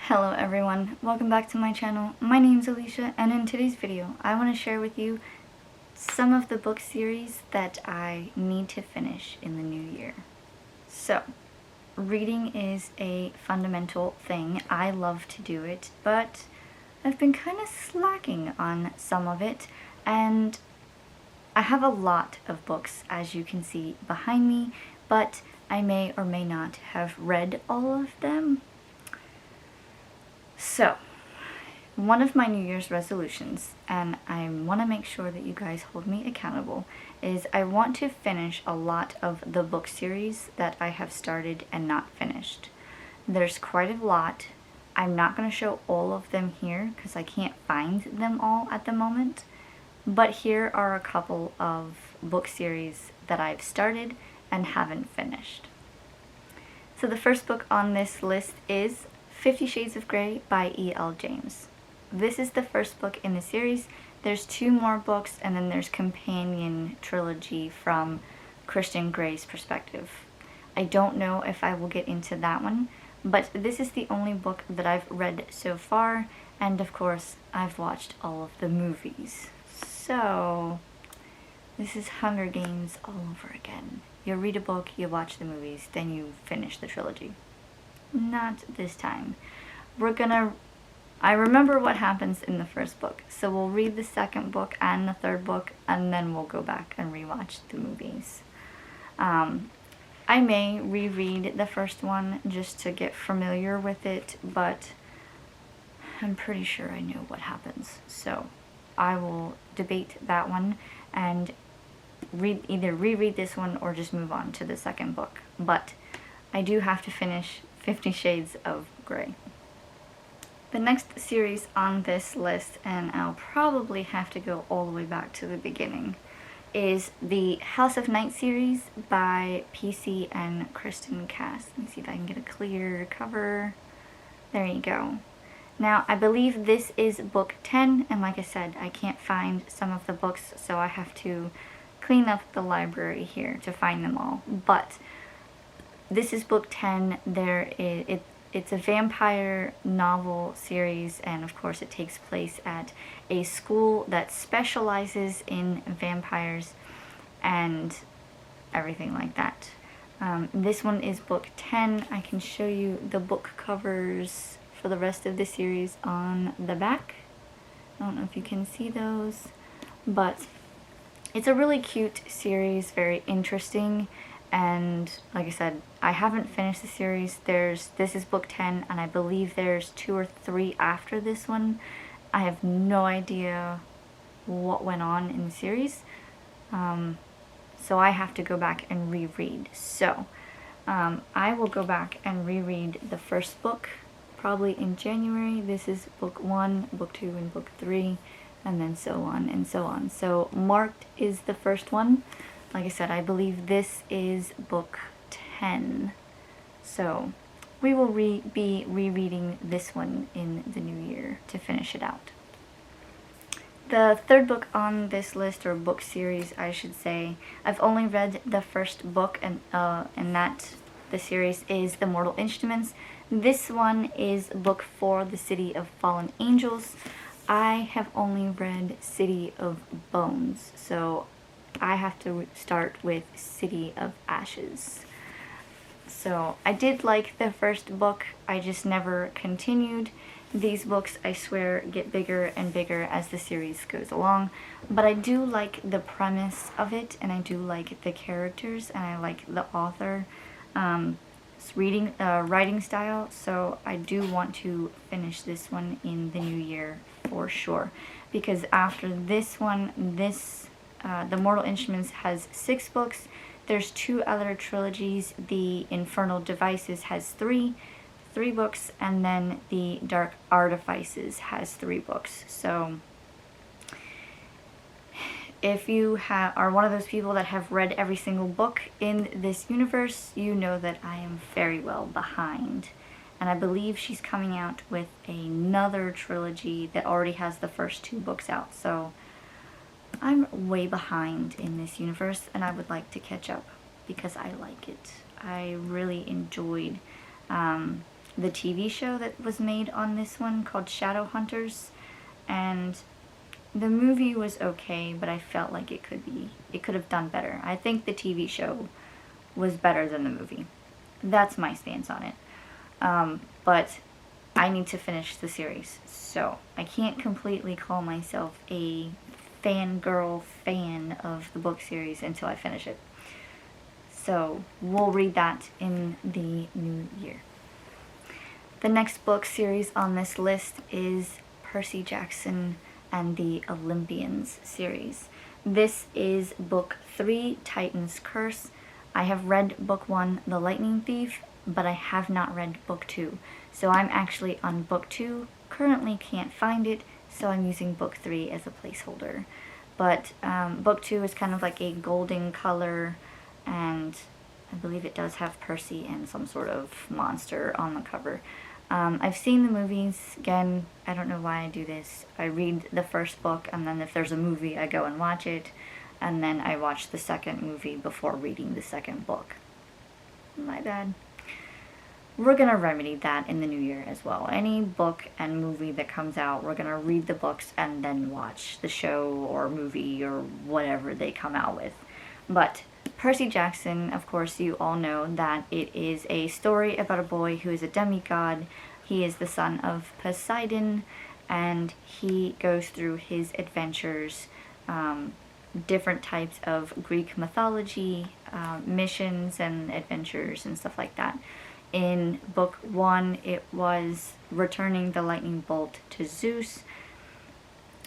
Hello everyone, welcome back to my channel. My name's Alisha, and in today's video I want to share with you some of the book series that I need to finish in the new year. So, reading is a fundamental thing. I love to do it, but I've been kind of slacking on some of it, and I have a lot of books, as you can see behind me, but I may or may not have read all of them. So, one of my New Year's resolutions, and I want to make sure that you guys hold me accountable, is I want to finish a lot of the book series that I have started and not finished. There's quite a lot. I'm not going to show all of them here because I can't find them all at the moment, but here are a couple of book series that I've started and haven't finished. So the first book on this list is 50 Shades of Grey by E.L. James. This is the first book in the series. There's 2 more books, and then there's companion trilogy from Christian Grey's perspective. I don't know if I will get into that one, but this is the only book that I've read so far, and of course I've watched all of the movies. So this is Hunger Games all over again. You read a book, you watch the movies, then you finish the trilogy. Not this time. I remember what happens in the first book, so we'll read the second book and the third book, and then we'll go back and rewatch the movies. I may reread the first one just to get familiar with it, but I'm pretty sure I know what happens, so I will debate that one and either reread this one or just move on to the second book. But I do have to finish 50 Shades of Grey. The next series on this list, and I'll probably have to go all the way back to the beginning, is the House of Night series by Percy and Kristen Cass. Let me see if I can get a clear cover. There you go. Now, I believe this is book 10, and like I said, I can't find some of the books, so I have to clean up the library here to find them all. But this is book 10. It's a vampire novel series, and of course it takes place at a school that specializes in vampires and everything like that. This one is book 10. I can show you the book covers for the rest of the series on the back. I don't know if you can see those, but it's a really cute series, very interesting. And like I said, I haven't finished the series. This is book 10, and I believe there's 2 or 3 after this one. I have no idea what went on in the series, so I have to go back and reread. So I will go back and reread the first book probably in January. This is book 1, book 2, and book 3, and then so on and so on. So Marked is the first one. Like I said, I believe this is book 10. So we will be rereading this one in the new year to finish it out. The third book on this list, or book series I should say, I've only read the first book, and that the series is The Mortal Instruments. This one is book 4, The City of Fallen Angels. I have only read City of Bones, so I have to start with City of Ashes. So I did like the first book, I just never continued. These books, I swear, get bigger and bigger as the series goes along, but I do like the premise of it, and I do like the characters, and I like the author writing style, so I do want to finish this one in the new year for sure, because after this one, The Mortal Instruments has 6 books. There's 2 other trilogies. The Infernal Devices has 3 books, and then the Dark Artifices has 3 books. So if you are one of those people that have read every single book in this universe, you know that I am very well behind. And I believe she's coming out with another trilogy that already has the first 2 books out. So I'm way behind in this universe, and I would like to catch up because I like it. I really enjoyed the TV show that was made on this one called Shadowhunters, and the movie was okay, but I felt like it could have done better. I think the TV show was better than the movie. That's my stance on it. But I need to finish the series, so I can't completely call myself a fangirl fan of the book series until I finish it. So we'll read that in the new year. The next book series on this list is Percy Jackson and the Olympians series. This is book 3, Titan's Curse. I have read book 1, The Lightning Thief, but I have not read book 2. So I'm actually on book 2, currently can't find it, so I'm using book 3 as a placeholder. But book 2 is kind of like a golden color, and I believe it does have Percy and some sort of monster on the cover. I've seen the movies. Again, I don't know why I do this. I read the first book, and then if there's a movie, I go and watch it, and then I watch the second movie before reading the second book. My bad. We're going to remedy that in the new year as well. Any book and movie that comes out, we're going to read the books and then watch the show or movie or whatever they come out with. But Percy Jackson, of course, you all know that it is a story about a boy who is a demigod. He is the son of Poseidon, and he goes through his adventures, different types of Greek mythology, missions and adventures and stuff like that. In book 1, it was returning the lightning bolt to Zeus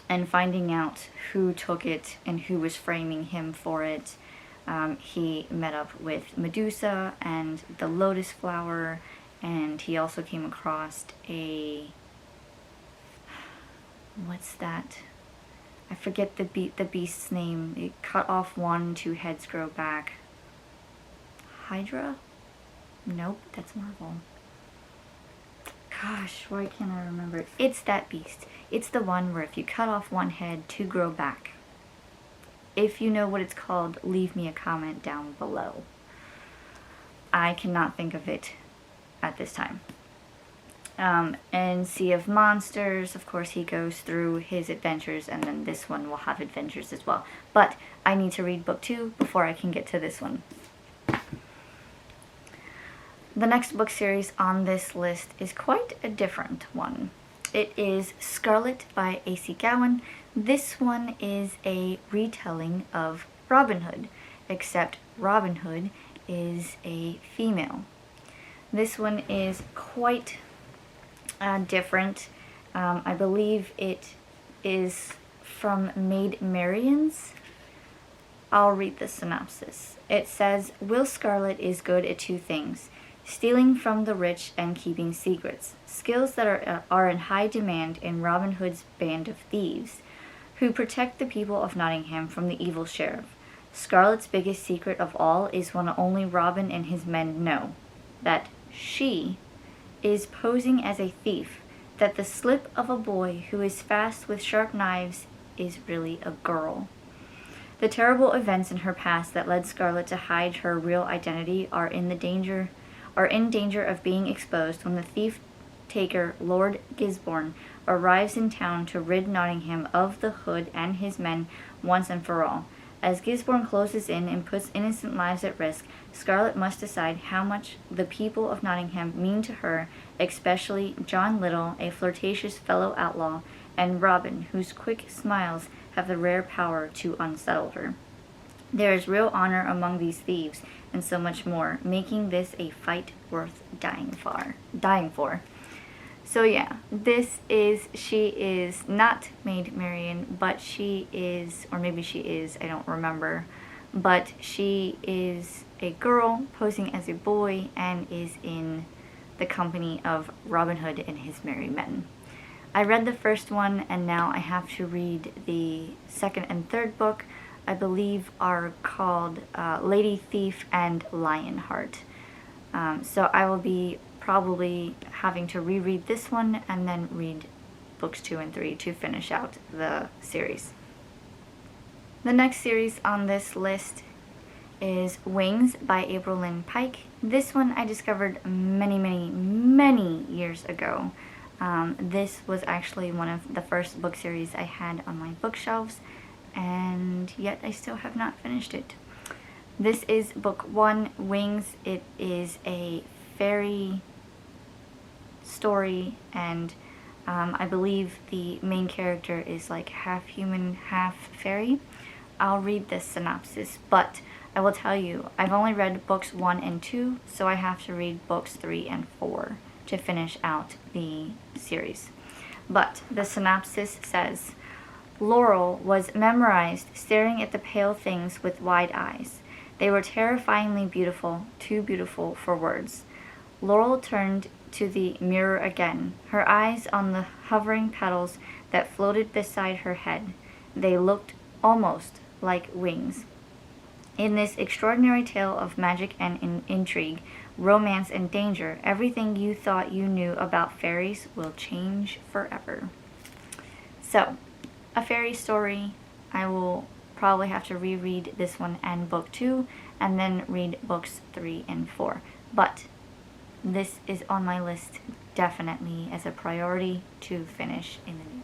and finding out who took it and who was framing him for it. He met up with Medusa and the lotus flower, and he also came across what's that? I forget the beast's name. It cut off one, 2 heads grow back. Hydra? Nope, that's Marvel. Gosh, why can't I remember it? It's that beast. It's the one where if you cut off 1 head, 2 grow back. If you know what it's called, leave me a comment down below. I cannot think of it at this time. And Sea of Monsters, of course, he goes through his adventures, and then this one will have adventures as well. But I need to read book 2 before I can get to this one. The next book series on this list is quite a different one. It is Scarlet by A.C. Gowan. This one is a retelling of Robin Hood, except Robin Hood is a female. This one is quite different. I believe it is from Maid Marian's. I'll read the synopsis. It says, Will Scarlet is good at 2 things. Stealing from the rich and keeping secrets, skills that are in high demand in Robin Hood's band of thieves, who protect the people of Nottingham from the evil sheriff. Scarlet's biggest secret of all is one only Robin and his men know, that she is posing as a thief, that the slip of a boy who is fast with sharp knives is really a girl. The terrible events in her past that led Scarlet to hide her real identity are in danger of being exposed when the thief-taker Lord Gisborne arrives in town to rid Nottingham of the Hood and his men once and for all. As Gisborne closes in and puts innocent lives at risk, Scarlet must decide how much the people of Nottingham mean to her, especially John Little, a flirtatious fellow outlaw, and Robin, whose quick smiles have the rare power to unsettle her. There is real honor among these thieves, and so much more, making this a fight worth dying for. So yeah, she is not Maid Marian, but she is, or maybe she is, I don't remember, but she is a girl posing as a boy and is in the company of Robin Hood and his merry men. I read the first one, and now I have to read the second and third book. I believe are called Lady Thief and Lionheart. So I will be probably having to reread this one and then read books 2 and 3 to finish out the series. The next series on this list is Wings by April Lynn Pike. This one I discovered many years ago. This was actually one of the first book series I had on my bookshelves, and yet I still have not finished it. This is book 1, Wings. It is a fairy story, and I believe the main character is like half human, half fairy. I'll read this synopsis, but I will tell you, I've only read books 1 and 2, so I have to read books 3 and 4 to finish out the series. But the synopsis says, Laurel was memorized, staring at the pale things with wide eyes. They were terrifyingly beautiful, too beautiful for words. Laurel turned to the mirror again, her eyes on the hovering petals that floated beside her head. They looked almost like wings. In this extraordinary tale of magic and intrigue, romance and danger, everything you thought you knew about fairies will change forever. So, a fairy story. I will probably have to reread this one and book 2, and then read books 3 and 4. But this is on my list definitely as a priority to finish in the new.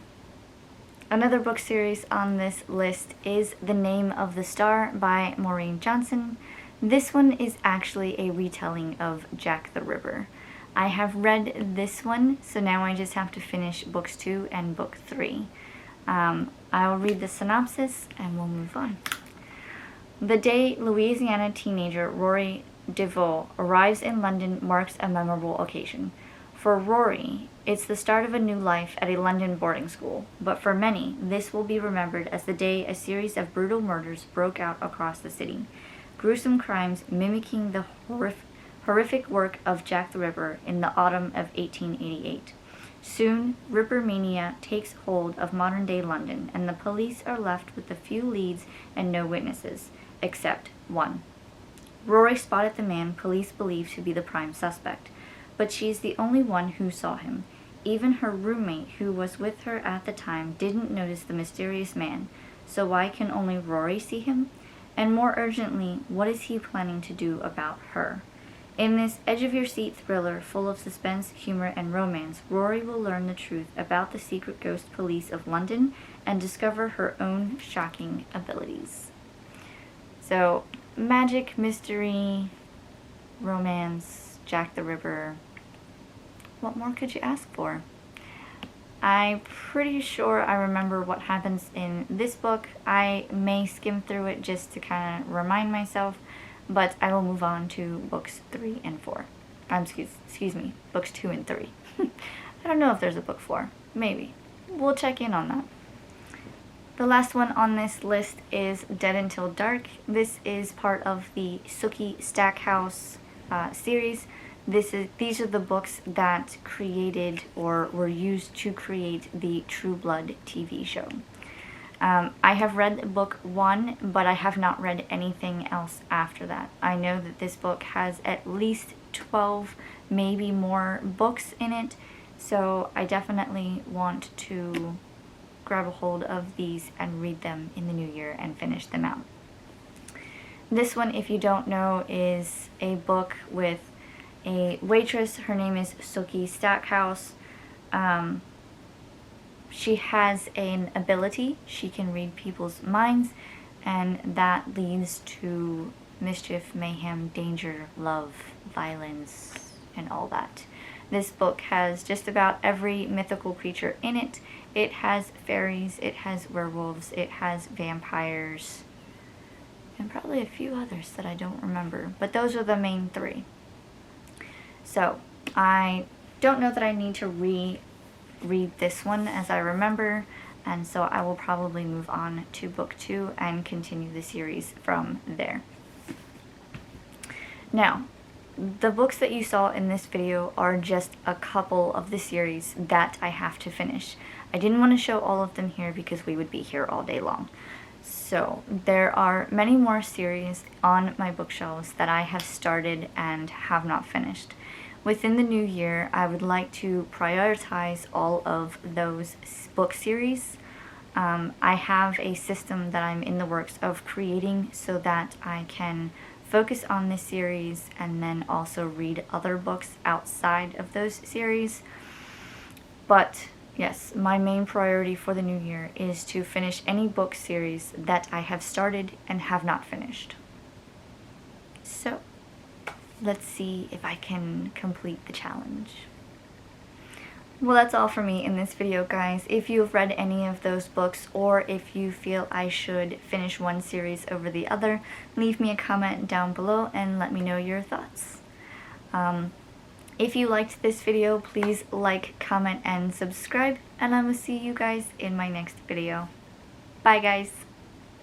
Another book series on this list is The Name of the Star by Maureen Johnson. This one is actually a retelling of Jack the Ripper. I have read this one, so now I just have to finish books 2 and book 3. I'll read the synopsis and we'll move on. The day Louisiana teenager Rory DeVoe arrives in London marks a memorable occasion. For Rory, it's the start of a new life at a London boarding school, but for many, this will be remembered as the day a series of brutal murders broke out across the city. Gruesome crimes mimicking the horrific work of Jack the Ripper in the autumn of 1888. Soon, Ripper mania takes hold of modern-day London, and the police are left with a few leads and no witnesses, except one. Rory spotted the man police believe to be the prime suspect, but she's the only one who saw him. Even her roommate, who was with her at the time, didn't notice the mysterious man, so why can only Rory see him? And more urgently, what is he planning to do about her? In this edge-of-your-seat thriller full of suspense, humor, and romance, Rory will learn the truth about the secret ghost police of London and discover her own shocking abilities. So, magic, mystery, romance, Jack the Ripper. What more could you ask for? I'm pretty sure I remember what happens in this book. I may skim through it just to kind of remind myself, but I will move on to books 3 and 4. Excuse me, books 2 and 3. I don't know if there's a book 4. Maybe. We'll check in on that. The last one on this list is Dead Until Dark. This is part of the Sookie Stackhouse series. These are the books that created or were used to create the True Blood TV show. I have read book 1, but I have not read anything else after that. I know that this book has at least 12, maybe more books in it, so I definitely want to grab a hold of these and read them in the new year and finish them out. This one, if you don't know, is a book with a waitress. Her name is Sookie Stackhouse. She has an ability. She can read people's minds, and that leads to mischief, mayhem, danger, love, violence, and all that. This book has just about every mythical creature in it. It has fairies, it has werewolves, it has vampires, and probably a few others that I don't remember, but those are the main 3. So, I don't know that I need to reread this one as I remember, and so I will probably move on to book 2 and continue the series from there. Now, the books that you saw in this video are just a couple of the series that I have to finish. I didn't want to show all of them here because we would be here all day long. So, there are many more series on my bookshelves that I have started and have not finished. Within the new year, I would like to prioritize all of those book series. I have a system that I'm in the works of creating so that I can focus on this series and then also read other books outside of those series. But yes, my main priority for the new year is to finish any book series that I have started and have not finished. So, let's see if I can complete the challenge. Well, that's all for me in this video, guys. If you've read any of those books, or if you feel I should finish one series over the other, leave me a comment down below and let me know your thoughts. If you liked this video, please like, comment, and subscribe, and I will see you guys in my next video. Bye, guys!